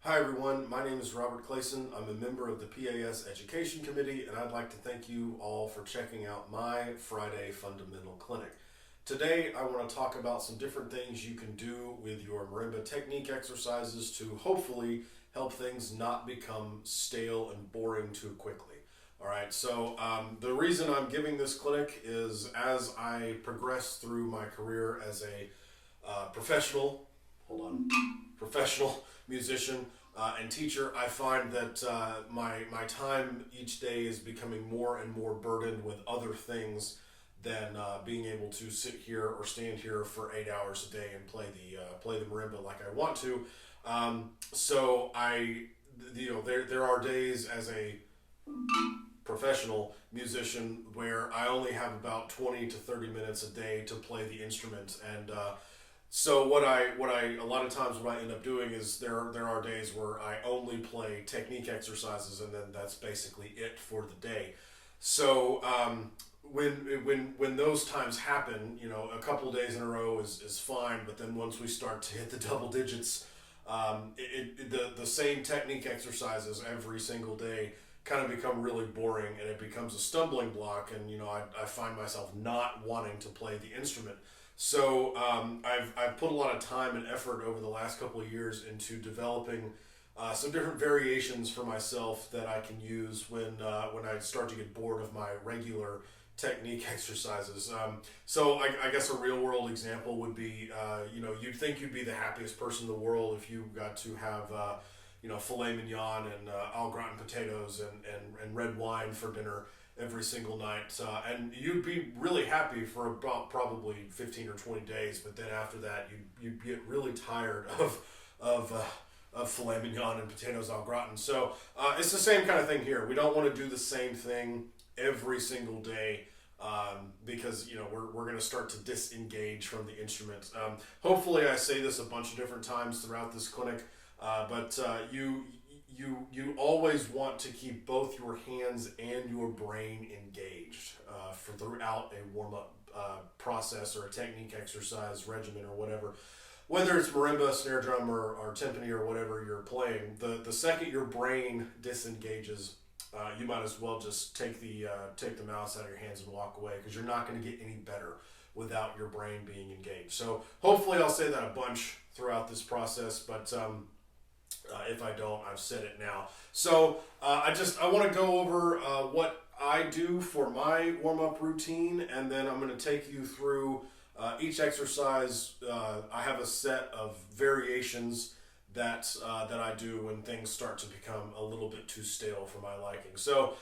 Hi everyone, my name is Robert Clayson. I'm a member of the PAS Education Committee, and I'd like to thank you all for checking out my Friday Fundamental Clinic. Today I want to talk about some different things you can do with your Marimba Technique Exercises to hopefully help things not become stale and boring too quickly. Alright, so the reason I'm giving this clinic is as I progress through my career as a professional musician and teacher, I find that my time each day is becoming more and more burdened with other things than being able to sit here or stand here for 8 hours a day and play the marimba like I want to. So there are days as a professional musician where I only have about 20 to 30 minutes a day to play the instrument, and so what I a lot of times what I end up doing is there are days where I only play technique exercises, and then that's basically it for the day. So when those times happen, a couple of days in a row is fine, but then once we start to hit the double digits, the same technique exercises every single day kind of become really boring, and it becomes a stumbling block, and I find myself not wanting to play the instrument. So I've put a lot of time and effort over the last couple of years into developing some different variations for myself that I can use when I start to get bored of my regular technique exercises. So I guess a real world example would be, you'd think you'd be the happiest person in the world if you got to have filet mignon and au gratin potatoes and red wine for dinner every single night, and you'd be really happy for about probably 15 or 20 days, but then after that you'd get really tired of filet mignon and potatoes au gratin. So it's the same kind of thing here. We don't want to do the same thing every single day, because we're going to start to disengage from the instrument. Hopefully I say this a bunch of different times throughout this clinic, but you always want to keep both your hands and your brain engaged throughout a warm-up process or a technique exercise regimen or whatever. Whether it's marimba, snare drum, or timpani or whatever you're playing, the second your brain disengages, you might as well just take the mouse out of your hands and walk away, because you're not going to get any better without your brain being engaged. So hopefully I'll say that a bunch throughout this process, but if I don't, I've said it now. So I want to go over what I do for my warm-up routine, and then I'm going to take you through each exercise. I have a set of variations that I do when things start to become a little bit too stale for my liking. So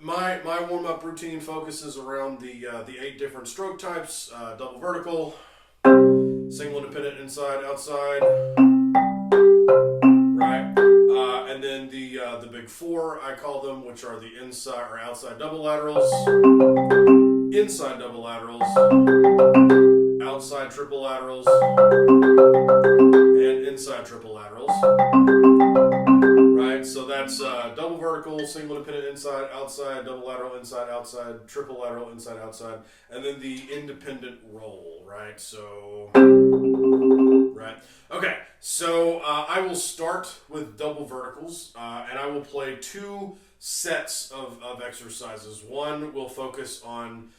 my warm-up routine focuses around the 8 different stroke types: double vertical, single independent, inside, outside. And then the big 4, I call them, which are the inside or outside double laterals, inside double laterals, outside triple laterals, and inside triple laterals. Right, so that's double vertical, single independent, inside, outside, double lateral, inside, outside, triple lateral, inside, outside, and then the independent roll. Right, so okay, so I will start with double verticals, and I will play 2 sets of exercises. One will focus on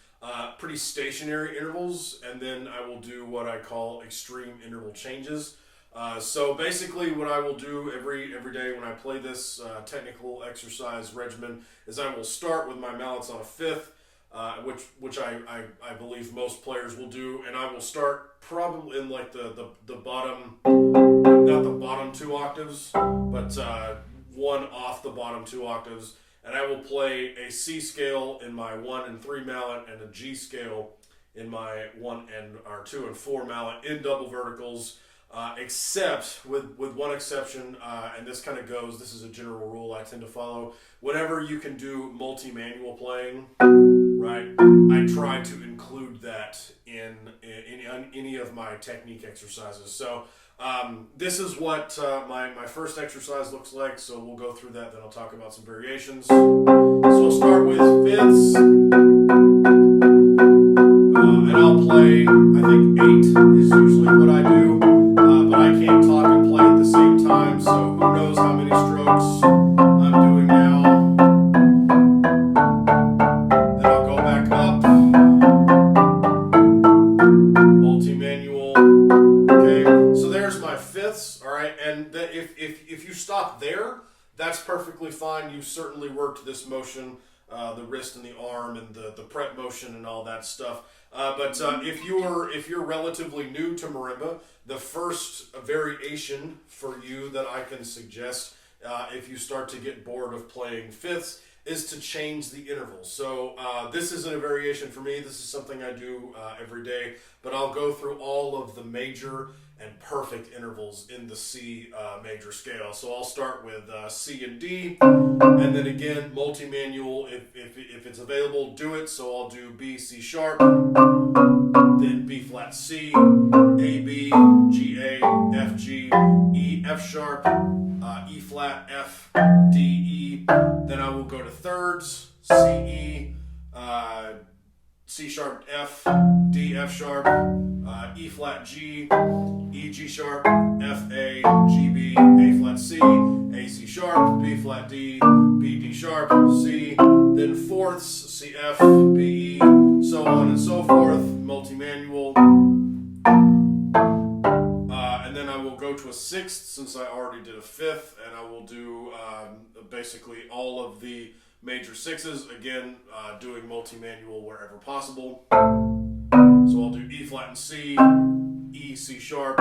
pretty stationary intervals, and then I will do what I call extreme interval changes. So basically what I will do every day when I play this technical exercise regimen is I will start with my mallets on a 5th, which I believe most players will do, and I will start probably in like the bottom, not the bottom 2 octaves, but one off the bottom 2 octaves, and I will play a C scale in my 1 and 3 mallet and a G scale in my 2 and 4 mallet in double verticals, except with one exception, and this is a general rule I tend to follow. Whenever you can do multi-manual playing, right, I try to include that in any of my technique exercises. So this is what my first exercise looks like, so we'll go through that, then I'll talk about some variations. So I'll start with 5ths, and I'll play, I think 8 is usually what I do, but I can't talk and play at the same time, so fifths, all right, and if you stop there, that's perfectly fine. You certainly worked this motion, the wrist and the arm and the prep motion and all that stuff. But if you're relatively new to marimba, the first variation for you that I can suggest, if you start to get bored of playing fifths, is to change the intervals. So this isn't a variation for me. This is something I do every day, but I'll go through all of the major and perfect intervals in the C major scale. So I'll start with C and D, and then again, multi-manual, if it's available, do it. So I'll do B, C sharp, then B flat C, A, B, G, A, F, G, E, F sharp, E flat, F, D, E. Then I will go to thirds, C, E, C sharp, F, D, F sharp, E flat, G, E, G sharp, F, A, G, B, A flat, C, A, C sharp, B flat, D, B, D sharp, C. Then fourths, C, F, B, E, so on and so forth, multi-manual. And then I will go to a sixth since I already did a fifth, and I will do basically all of the major sixes, again, doing multi-manual wherever possible. So I'll do E flat and C, E, C sharp,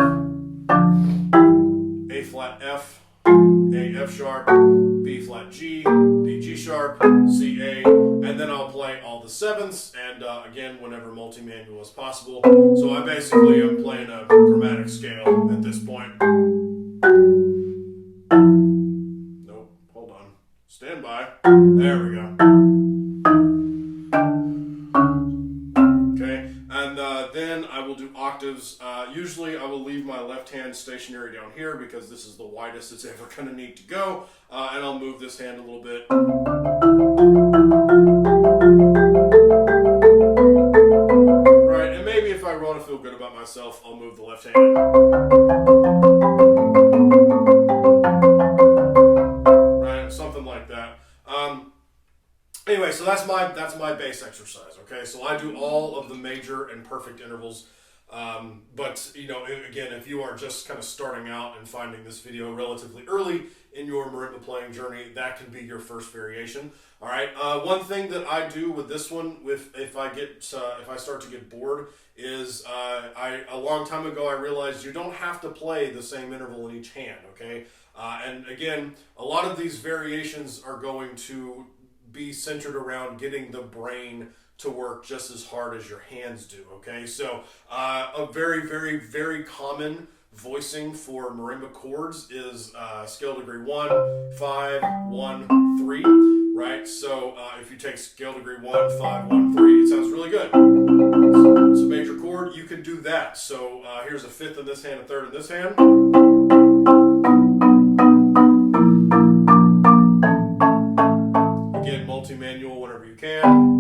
A flat, F, A, F sharp, B flat, G, B, G sharp, C, A, and then I'll play all the sevenths, and again, whenever multi-manual is possible. So I basically am playing a chromatic scale at this point. Nope, hold on. Stand by. There we go. Okay, and then I will do octaves. Usually I will leave my left hand stationary down here because this is the widest it's ever going to need to go, and I'll move this hand a little bit. Right, and maybe if I want to feel good about myself, I'll move the left hand. Right, something like that. Anyway, so that's my bass exercise. Okay, so I do all of the major and perfect intervals. But you know, again, if you are just kind of starting out and finding this video relatively early in your marimba playing journey, that can be your first variation. All right. One thing that I do with this one, if I start to get bored, is a long time ago I realized you don't have to play the same interval in each hand. Okay. And again, a lot of these variations are going to be centered around getting the brain to work just as hard as your hands do, okay? So a very, very, very common voicing for marimba chords is scale degree 1, 5, 1, 3, right? So if you take scale degree 1, 5, 1, 3, it sounds really good. It's a major chord, you can do that. So here's a fifth in this hand, a third in this hand. Again, multi-manual whenever you can.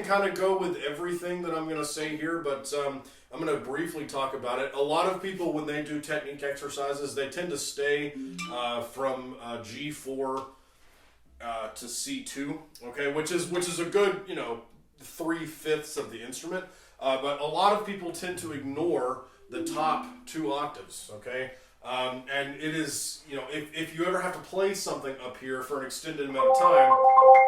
Kind of go with everything that I'm going to say here, but I'm going to briefly talk about it. A lot of people, when they do technique exercises, they tend to stay from G4 to C2, okay, which is a good, 3/5 of the instrument. But a lot of people tend to ignore the top 2 octaves, okay. And it is, if you ever have to play something up here for an extended amount of time,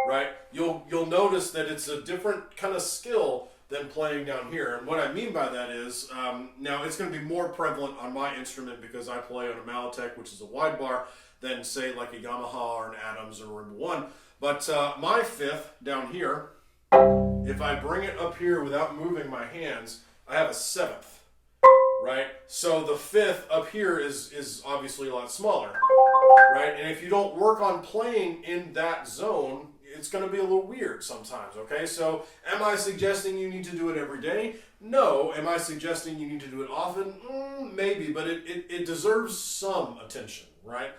right, you'll notice that it's a different kind of skill than playing down here. And what I mean by that is, now it's going to be more prevalent on my instrument because I play on a Maritech, which is a wide bar, than say like a Yamaha or an Adams or a Marimba 1. But my fifth down here, if I bring it up here without moving my hands, I have a seventh. Right? So the fifth up here is obviously a lot smaller, right? And if you don't work on playing in that zone, it's going to be a little weird sometimes, okay? So am I suggesting you need to do it every day? No. Am I suggesting you need to do it often? Maybe, but it deserves some attention, right?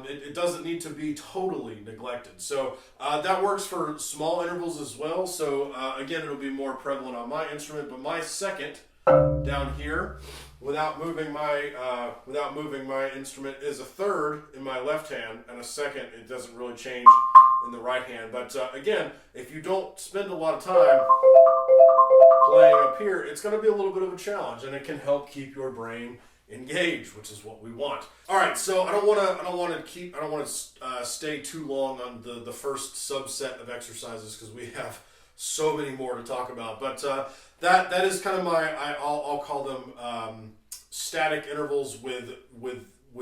It doesn't need to be totally neglected. So that works for small intervals as well. So again, it'll be more prevalent on my instrument, but my second down here, without moving my instrument, is a third in my left hand, and a second. It doesn't really change in the right hand. But again, if you don't spend a lot of time playing up here, it's going to be a little bit of a challenge, and it can help keep your brain engaged, which is what we want. All right, so I don't want to stay too long on the first subset of exercises because we have so many more to talk about. But that is kind of I'll call them static intervals with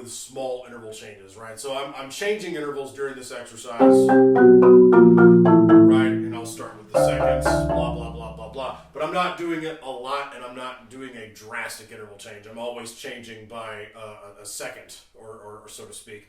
small interval changes, right? So I'm changing intervals during this exercise, right? And I'll start with the seconds, blah, blah, blah, blah, blah. But I'm not doing it a lot, and I'm not doing a drastic interval change. I'm always changing by a second, or so to speak.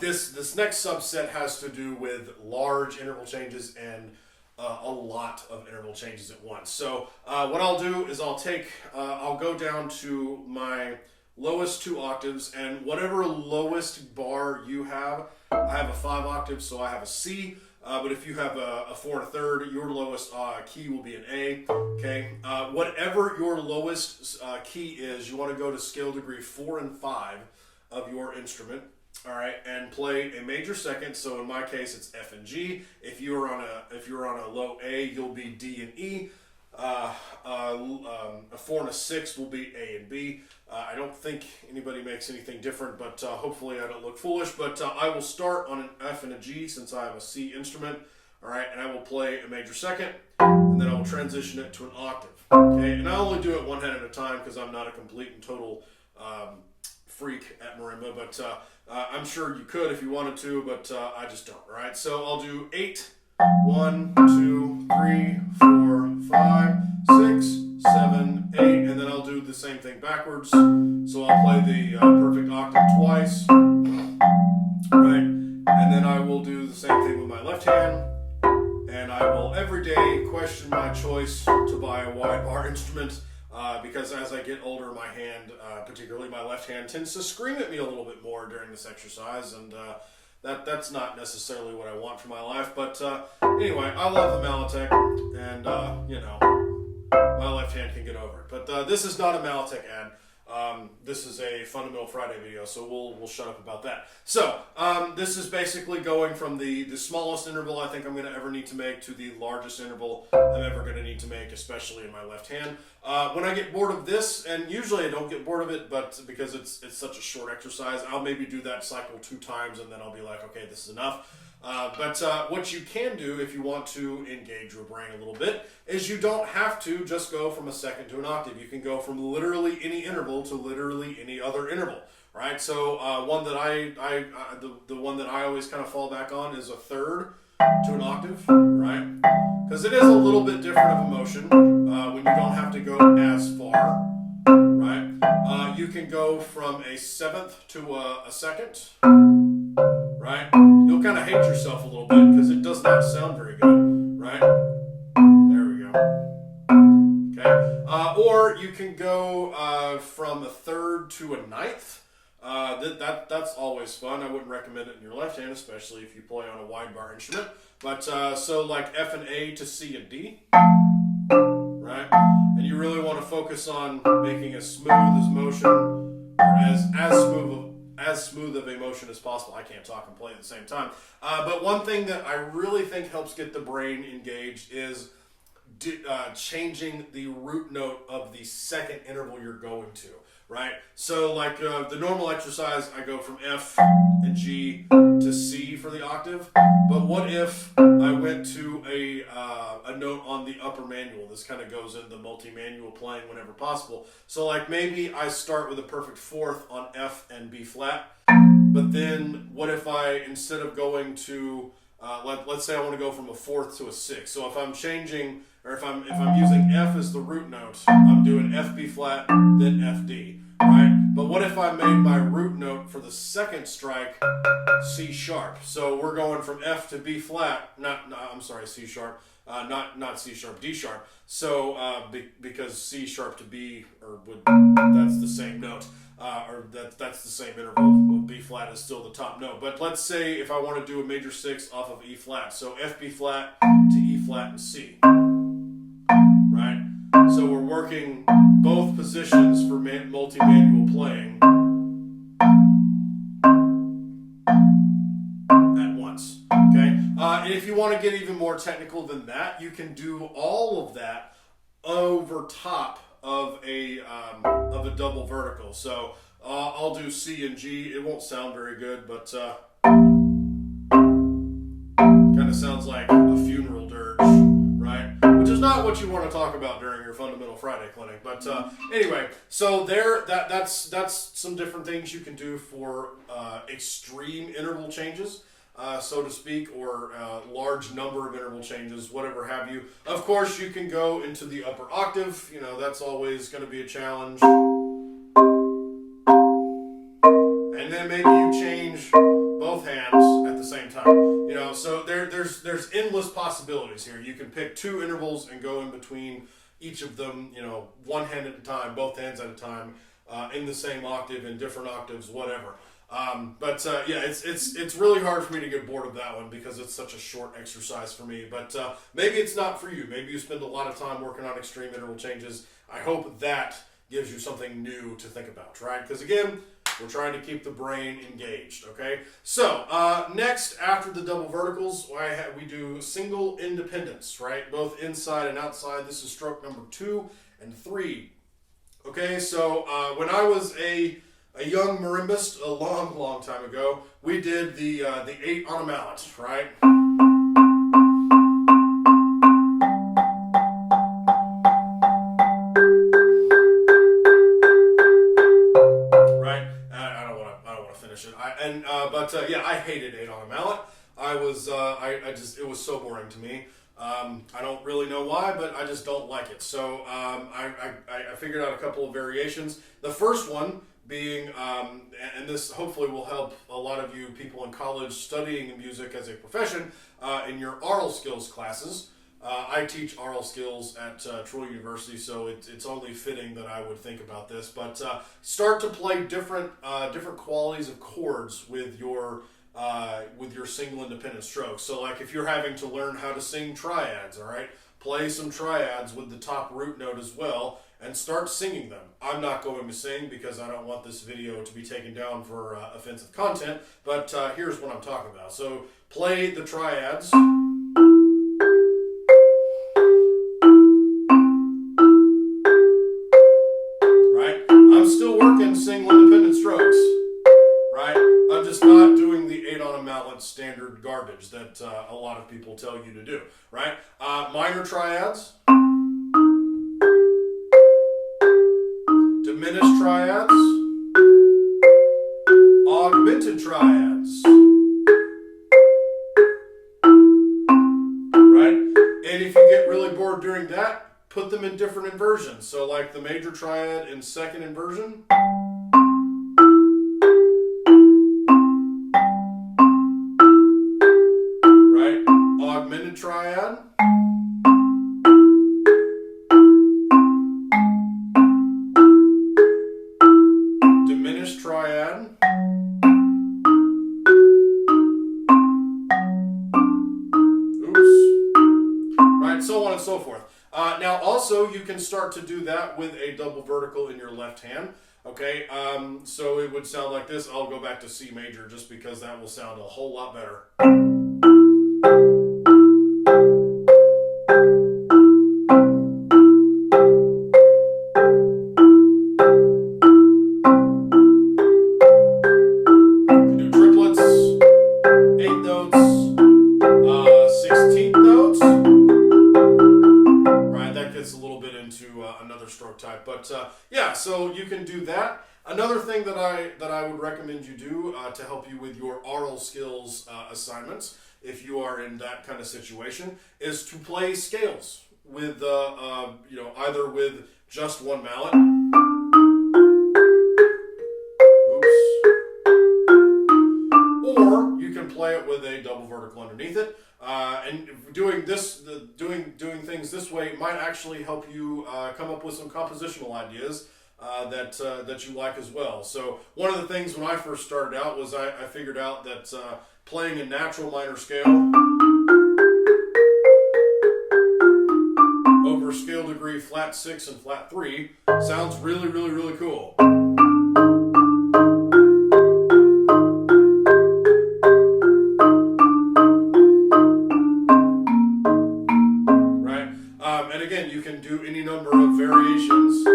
This next subset has to do with large interval changes and a lot of interval changes at once. So what I'll do is I'll go down to my lowest 2 octaves, and whatever lowest bar you have, I have a 5 octaves, so I have a C. But if you have a 4 1/3, your lowest key will be an A. Okay. Whatever your lowest key is, you want to go to scale degree 4 and 5 of your instrument. All right, and play a major second. So in my case, it's F and G. If you're on a low A, you'll be D and E. A 4 and a 6 will be A and B. I don't think anybody makes anything different, but hopefully I don't look foolish. But I will start on an F and a G since I have a C instrument. All right, and I will play a major second, and then I will transition it to an octave. Okay, and I only do it one hand at a time because I'm not a complete and total freak at marimba, but I'm sure you could if you wanted to, but I just don't. All right, so I'll do 8, 1, 2, 3, 4, 5, 6, 7, 8, and then I'll do the same thing backwards. So I'll play the perfect octave twice, right? And then I will do the same thing with my left hand, and I will every day question my choice to buy a wide bar instrument because as I get older, my hand, particularly my left hand, tends to scream at me a little bit more during this exercise, and that's not necessarily what I want for my life. But anyway, I love the Mallet, and you know, my left hand can get over it. But this is not a Mallet ad. This is a Fundamental Friday video, so we'll shut up about that. So this is basically going from the smallest interval I think I'm going to ever need to make to the largest interval I'm ever going to need to make, especially in my left hand. When I get bored of this, and usually I don't get bored of it, but because it's such a short exercise, I'll maybe do that cycle 2 times, and then I'll be like, okay, this is enough. But what you can do if you want to engage your brain a little bit is you don't have to just go from a second to an octave. You can go from literally any interval to literally any other interval, right? So one that the one that I always kind of fall back on is a third to an octave, right? Because it is a little bit different of a motion when you don't have to go as far, right? You can go from a seventh to a second, right? You'll kind of hate yourself a little bit because it does not sound very good, right? There we go. Okay. Or you can go from a third to a ninth. That's always fun. I wouldn't recommend it in your left hand, especially if you play on a wide bar instrument. But so like F and A to C and D, right? And you really want to focus on making as smooth as motion, or as smooth of a motion as possible. I can't talk and play at the same time. But one thing that I really think helps get the brain engaged is changing the root note of the second interval you're going to, right? So like the normal exercise, I go from F and G to C for the octave. But what if I went to a note on the upper manual? This kind of goes into multi-manual playing whenever possible. So like maybe I start with a perfect fourth on F and B flat, but then what if I, instead of going to, let's say I want to go from a fourth to a sixth. So if I'm changing, or if I'm using F as the root note, I'm doing F B flat, then F D, right? But what if I made my root note for the second strike C sharp? So we're going from F to B flat, C sharp, not C sharp, D sharp. So because C sharp to B, that's the same note, or that's the same interval. B flat is still the top note. But let's say if I want to do a major 6 off of E flat, so F B flat to E flat and C, right? So we're working both positions for multi-manual playing at once. Okay. And if you want to get even more technical than that, you can do all of that over top of a double vertical. So I'll do C and G. It won't sound very good, but kind of sounds like a funeral dirge, right? Which is not what you want to talk about during your Fundamental Friday clinic. But anyway, so that's some different things you can do for extreme interval changes, so to speak, or large number of interval changes, whatever have you. Of course, you can go into the upper octave. You know, that's always going to be a challenge. And then maybe you change both hands at the same time. You know, so there's endless possibilities here. You can pick 2 intervals and go in between each of them, you know, one hand at a time, both hands at a time, in the same octave, in different octaves, whatever. Yeah, it's really hard for me to get bored of that one because it's such a short exercise for me. But maybe it's not for you. Maybe you spend a lot of time working on extreme interval changes. I hope that gives you something new to think about, right? Because again, we're trying to keep the brain engaged, okay? So, next, after the double verticals, we do single independence, right? Both inside and outside. This is stroke number 2 and 3. Okay, so when I was a young marimbist a long time ago, we did the 8 on a mallet, right? Yeah, I hated 8 on a mallet. It was so boring to me. I don't really know why, but I just don't like it. So I figured out a couple of variations. The first one being, and this hopefully will help a lot of you people in college studying music as a profession, in your aural skills classes. I teach aural skills at Troy University, so it's only fitting that I would think about this. But start to play different qualities of chords with your single independent strokes. So, like if you're having to learn how to sing triads, all right, play some triads with the top root note as well, and start singing them. I'm not going to sing because I don't want this video to be taken down for offensive content. But here's what I'm talking about. So, play the triads. I'm still working single independent strokes, right? I'm just not doing the 8 on a mallet standard garbage that a lot of people tell you to do, right? Minor triads, diminished triads, augmented triads, right? And if you get really bored doing that, put them in different inversions. So like the major triad in second inversion. Right? Augmented triad. Diminished triad. Oops. Right? So on and so forth. Now, also, you can start to do that with a double vertical in your left hand, okay? So it would sound like this. I'll go back to C major just because that will sound a whole lot better. You can do triplets, 8th notes, 16th notes. Gets a little bit into another stroke type, but yeah, so you can do that. Another thing that I would recommend you do to help you with your aural skills assignments, if you are in that kind of situation, is to play scales with either with just one mallet. Oops. Or you can play it with a double vertical underneath it. And doing things this way might actually help you come up with some compositional ideas that you like as well. So one of the things when I first started out was I figured out that playing a natural minor scale over scale degree flat 6 and flat 3 sounds really, really, really cool. you can do any number of variations.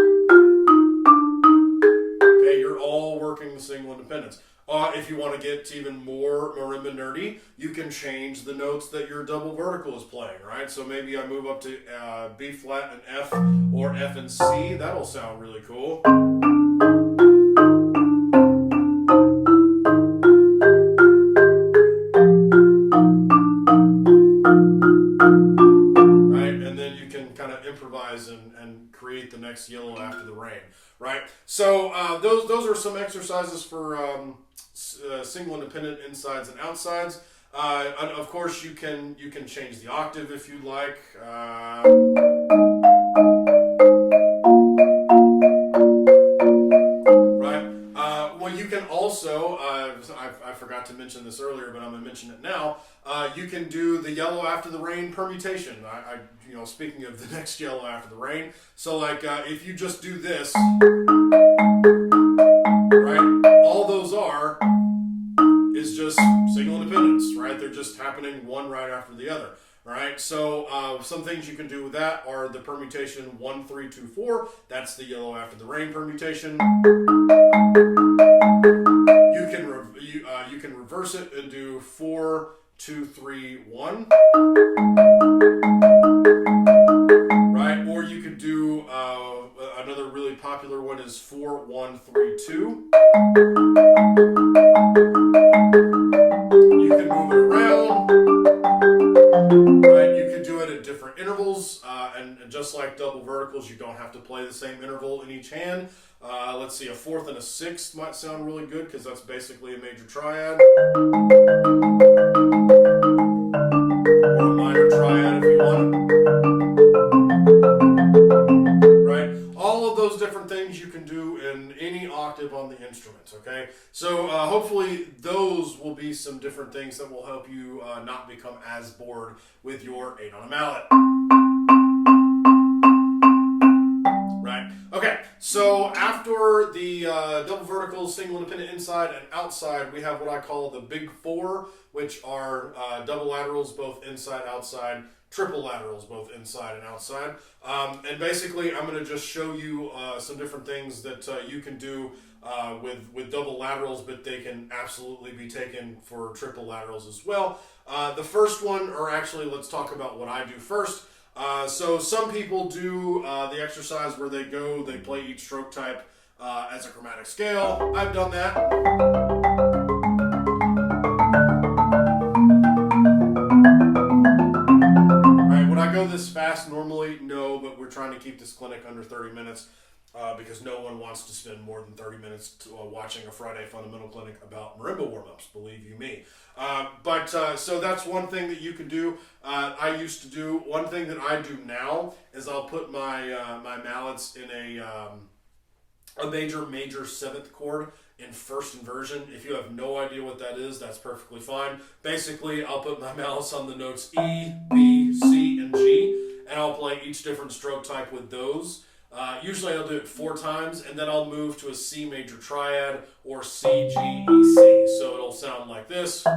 Okay, you're all working the single independence. If you want to get even more marimba nerdy, you can change the notes that your double vertical is playing, right? So maybe I move up to B flat and F, or F and C. That'll sound really cool. Right, and then you can kind of improvise and create the next yellow after the rain, right? So those are some exercises for single independent insides and outsides. And of course, you can change the octave if you like. Right. Well, you can also. I forgot to mention this earlier, but I'm going to mention it now. You can do the yellow after the rain permutation. Speaking of the next yellow after the rain. So, like, if you just do this, right? All those is just single independence, right? They're just happening one right after the other, right? So some things you can do with that are the permutation 1, 3, 2, 4. That's the yellow after the rain permutation. You can reverse it and do 4, 2, 3, 1. Right? Or you could do another really popular one is 4, 1, 3, 2. You can move it around, right? You can do it at different intervals, and just like double verticals, you don't have to play the same interval in each hand. Let's see, a fourth and a sixth might sound really good because that's basically a major triad. Or a minor triad if you want it. Right? All of those different things you can do in any octave on the instruments, okay? So hopefully those will be some different things that will help you not become as bored with your 8 on a mallet. Right? Okay, so after the double vertical, single independent inside and outside, we have what I call the big four, which are double laterals, both inside, outside, triple laterals, both inside and outside. And basically, I'm going to just show you some different things that you can do with double laterals, but they can absolutely be taken for triple laterals as well. The first one, or actually, let's talk about what I do first. So some people do the exercise where they play each stroke type as a chromatic scale. I've done that. Would I go this fast normally? No, but we're trying to keep this clinic under 30 minutes because no one wants to spend more than 30 minutes watching a Friday fundamental clinic about marimba warm-ups, believe you me. So that's one thing that you can do. I used to do. One thing that I do now is I'll put my my mallets in a major seventh chord in first inversion. If you have no idea what that is, that's perfectly fine. Basically, I'll put my mallets on the notes E, B, C, and G, and I'll play each different stroke type with those. Usually I'll do it 4 times, and then I'll move to a C major triad or C, G, E, C. So it'll sound like this. Right,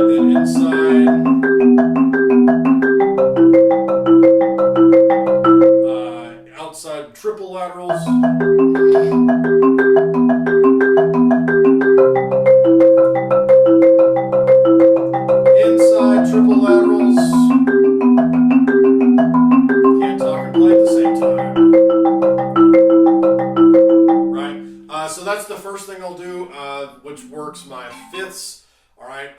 then inside. Outside triple laterals. Inside triple laterals. Can't talk and play at the same time. Right? So that's the first thing I'll do, which works my fifths. All right.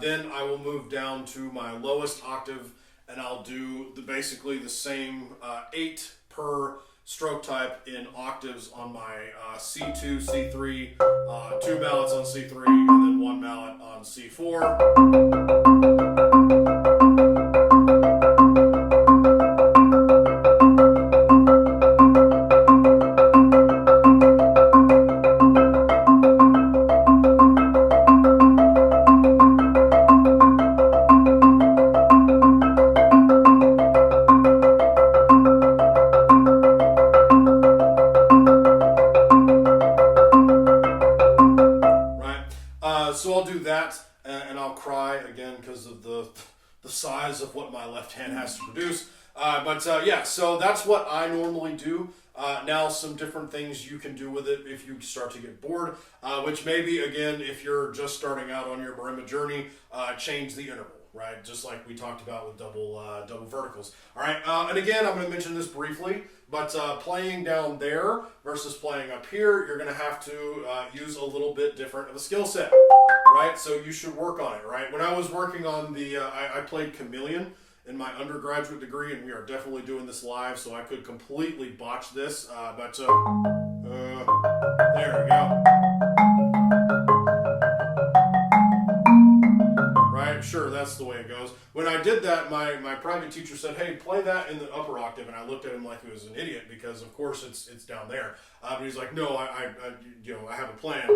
Then I will move down to my lowest octave, and I'll do basically the same 8 per stroke type in octaves on my C2, C3, 2 mallets on C3, and then 1 mallet on C4. So I'll do that, and I'll cry again the size of what my left hand has to produce. Yeah, so that's what I normally do. Now, some different things you can do with it if you start to get bored, which maybe, again, if you're just starting out on your marimba journey, change the interval, right? Just like we talked about with double verticals. All right, and again, I'm going to mention this briefly, but playing down there versus playing up here, you're going to have to use a little bit different of a skill set, right? So you should work on it, right? When I was working on the, I played chameleon in my undergraduate degree, and we are definitely doing this live, so I could completely botch this, there we go. Right, sure, that's the way it goes. When I did that, my private teacher said, hey, play that in the upper octave, and I looked at him like he was an idiot, because of course it's down there. But he's like, no, I have a plan.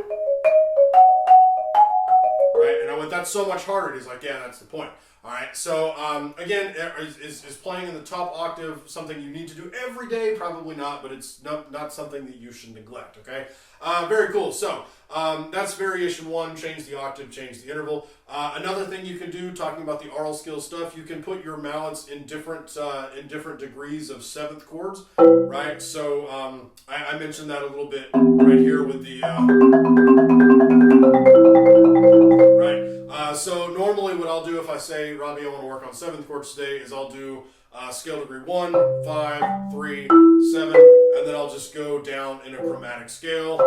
Right, and I went, that's so much harder. He's like, yeah, that's the point. All right, so again, is playing in the top octave something you need to do every day? Probably not, but it's not something that you should neglect, okay? Very cool. So that's variation one, change the octave, change the interval. Another thing you can do, talking about the aural skill stuff, you can put your mallets in different degrees of seventh chords, right? So I mentioned that a little bit right here with the... so normally what I'll do if I say, Robbie, I want to work on seventh chords today, is I'll do scale degree 1, 5, 3, 7, and then I'll just go down in a chromatic scale.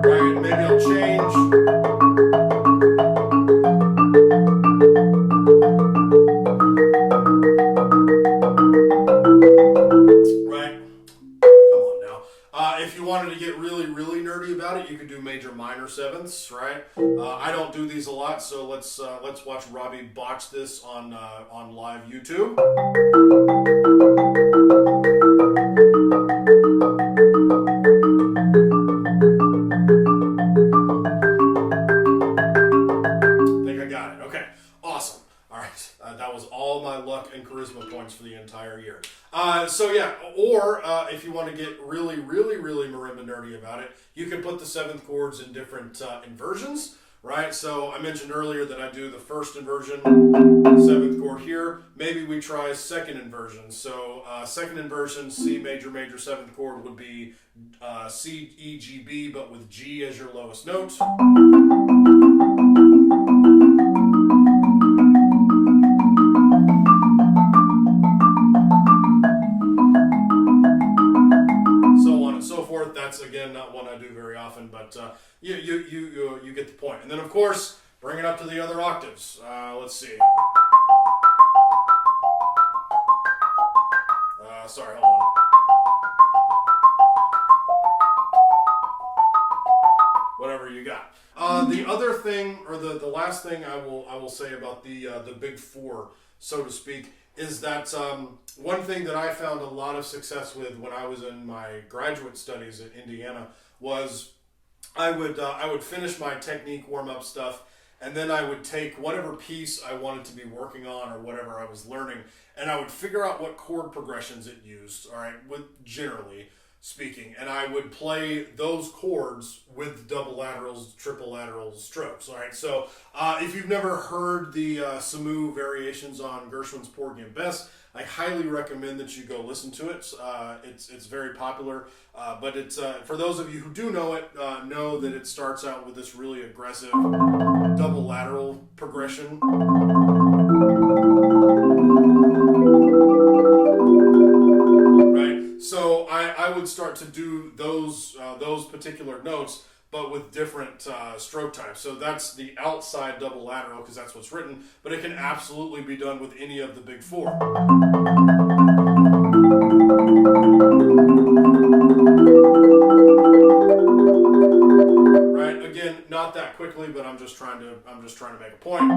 Right, maybe I'll change. If you wanted to get really nerdy about it, you could do major minor sevenths, right? I don't do these a lot, so let's watch Robbie botch this on live YouTube. I think I got it. Okay, awesome. All right, that was all my luck and charisma points for the entire year. So yeah, or if you want to get really marimba nerdy about it, you can put the seventh chords in different inversions, right? So I mentioned earlier that I do the first inversion, seventh chord here. Maybe we try second inversion. So second inversion, C major seventh chord would be C, E, G, B, but with G as your lowest note. That's again not one I do very often, but you get the point. And then of course bring it up to the other octaves. Let's see. Sorry, hold on. Whatever you got. The other thing, or the last thing I will say about the big four, so to speak, is that one thing that I found a lot of success with when I was in my graduate studies at Indiana was I would finish my technique warm-up stuff, and then I would take whatever piece I wanted to be working on or whatever I was learning, and I would figure out what chord progressions it used, all right, generally speaking, and I would play those chords with double laterals, triple lateral strokes. All right, so if you've never heard the Samu variations on Gershwin's Porgy and Bess, I highly recommend that you go listen to it. It's very popular, but it's for those of you who do know it, know that it starts out with this really aggressive double lateral progression. So I would start to do those particular notes, but with different stroke types. So that's the outside double lateral because that's what's written, but it can absolutely be done with any of the big four. Right? Again, not that quickly, but I'm just trying to make a point.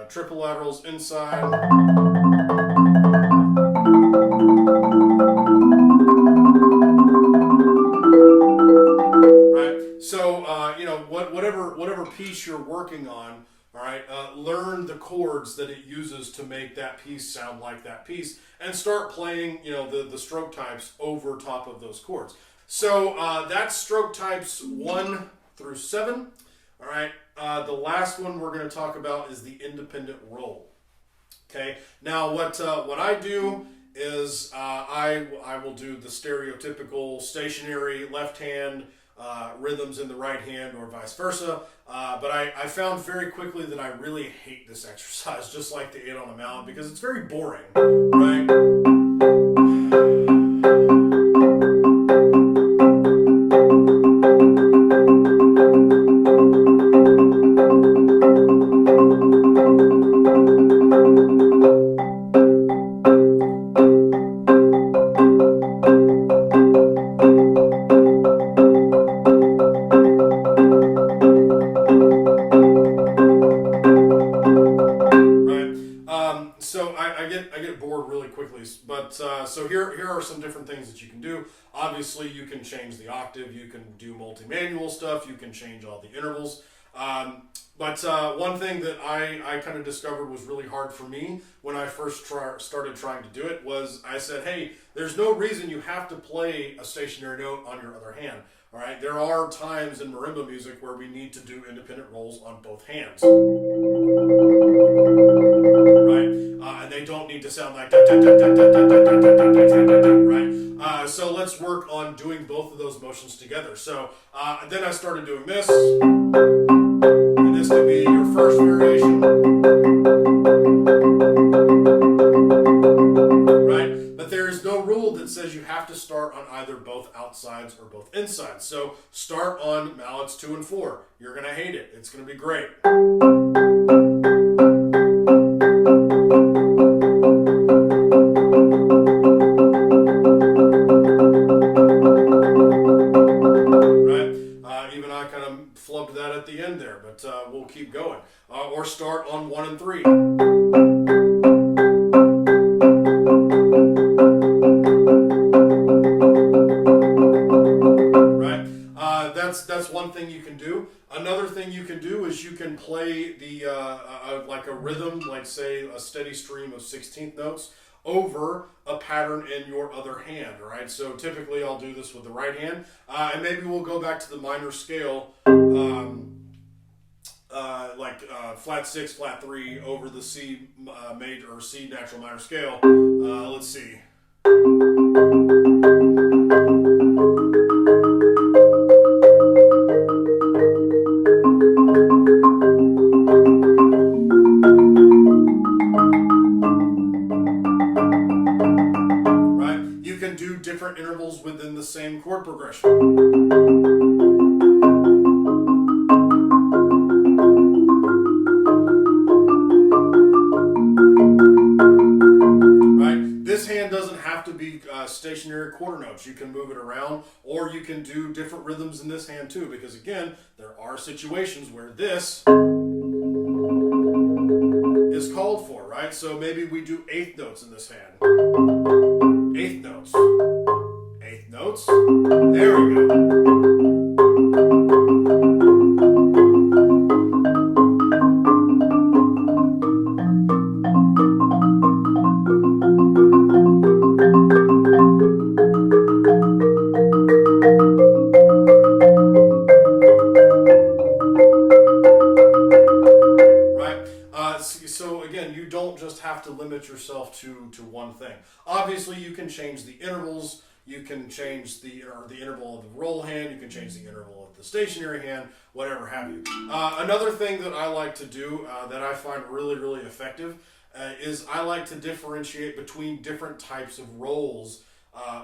Triple laterals inside. Right. So whatever piece you're working working on, all right, learn the chords that it uses to make that piece sound like that piece, and start playing, you know, the stroke types over top of those chords. So that's stroke types 1 through 7. All right. The last one we're going to talk about is the independent roll. Okay. Now what I do is I will do the stereotypical stationary left hand rhythms in the right hand, or vice versa. But I found very quickly that I really hate this exercise, just like the 8 on a mallet, because it's very boring, right? So I get bored really quickly, but so here are some different things that you can do. Obviously, you can change the octave, you can do multi-manual stuff, you can change all the intervals. But one thing that I kind of discovered was really hard for me when I first started trying to do it was I said, hey, there's no reason you have to play a stationary note on your other hand. All right, there are times in marimba music where we need to do independent rolls on both hands. And they don't need to sound like right? So let's work on doing both of those motions together. So then I started doing this, and this could be your first variation, right? But there is no rule that says you have to start on either both outsides or both insides. So start on mallets 2 and 4. You're gonna hate it. It's gonna be great. That at the end there, but we'll keep going. Or start on 1 and 3. Right? That's one thing you can do. Another thing you can do is you can play the like a rhythm, like say a steady stream of 16th notes over a pattern in your other hand, all right? So typically I'll do this with the right hand, and maybe we'll go back to the minor scale, like flat 6, flat 3 over the C major or C natural minor scale. Let's see. Different intervals within the same chord progression. Right? This hand doesn't have to be stationary quarter notes. You can move it around, or you can do different rhythms in this hand too, because again, there are situations where this is called for, right? So maybe we do 8th notes in this hand. 8th notes. 8th notes. There we go. So again, you don't just have to limit yourself to one thing. Obviously, you can change the intervals. You can change the interval of the roll hand. You can change the interval of the stationary hand, whatever have you. Another thing that I like to do that I find really, really effective is I like to differentiate between different types of rolls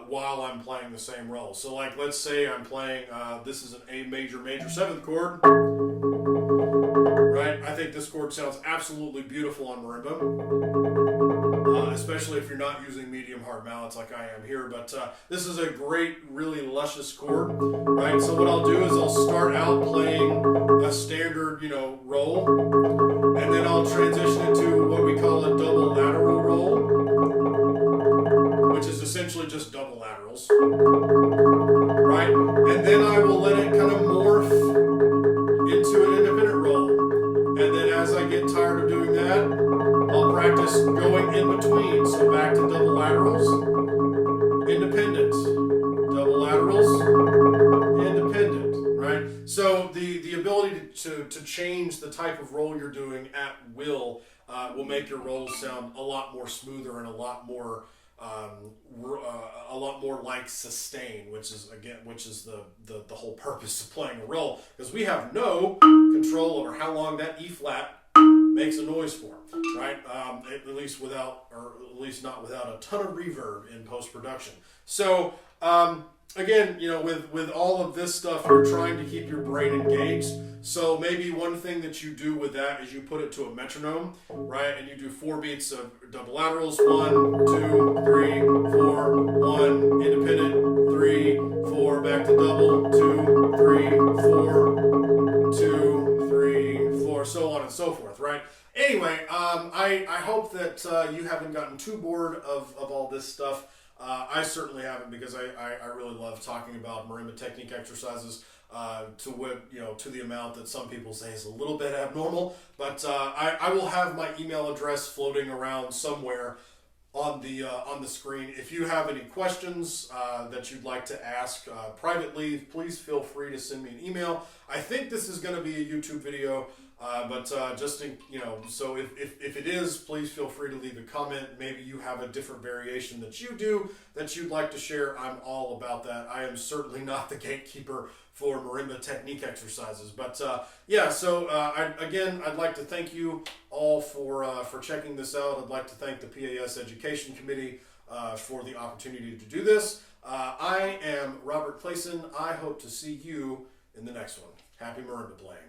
while I'm playing the same roll. So like, let's say I'm playing, this is an A major 7th chord. Right? I think this chord sounds absolutely beautiful on marimba, especially if you're not using medium hard mallets like I am here. But this is a great, really luscious chord, right? So what I'll do is I'll start out playing a standard, roll, and then I'll transition into what we call a double lateral roll, which is essentially just double laterals, right? And then I will let it kind of morph into an independent roll. And then as I get tired of doing that, I'll practice going in between. So back to double laterals, independent, double laterals, independent, right? So the ability to change the type of roll you're doing at will make your rolls sound a lot more smoother and a lot more like sustain, which is the whole purpose of playing a roll, because we have no control over how long that E flat makes a noise for, right? At least not without a ton of reverb in post production. So again, with all of this stuff, you're trying to keep your brain engaged. So maybe one thing that you do with that is you put it to a metronome, right? And you do 4 beats of double laterals, 1, 2, 3, 4, 1, independent, 3, 4, back to double, 2, 3, 4, 2, 3, 4, so on and so forth, right? Anyway, I hope that you haven't gotten too bored of all this stuff. I certainly haven't, because I really love talking about Marimba Technique Exercises to the amount that some people say is a little bit abnormal. But I will have my email address floating around somewhere on the screen. If you have any questions that you'd like to ask privately, please feel free to send me an email. I think this is going to be a YouTube video. So if it is, please feel free to leave a comment. Maybe you have a different variation that you do that you'd like to share. I'm all about that. I am certainly not the gatekeeper for Marimba Technique Exercises. But I'd like to thank you all for checking this out. I'd like to thank the PAS Education Committee for the opportunity to do this. I am Robert Clayson. I hope to see you in the next one. Happy marimba playing.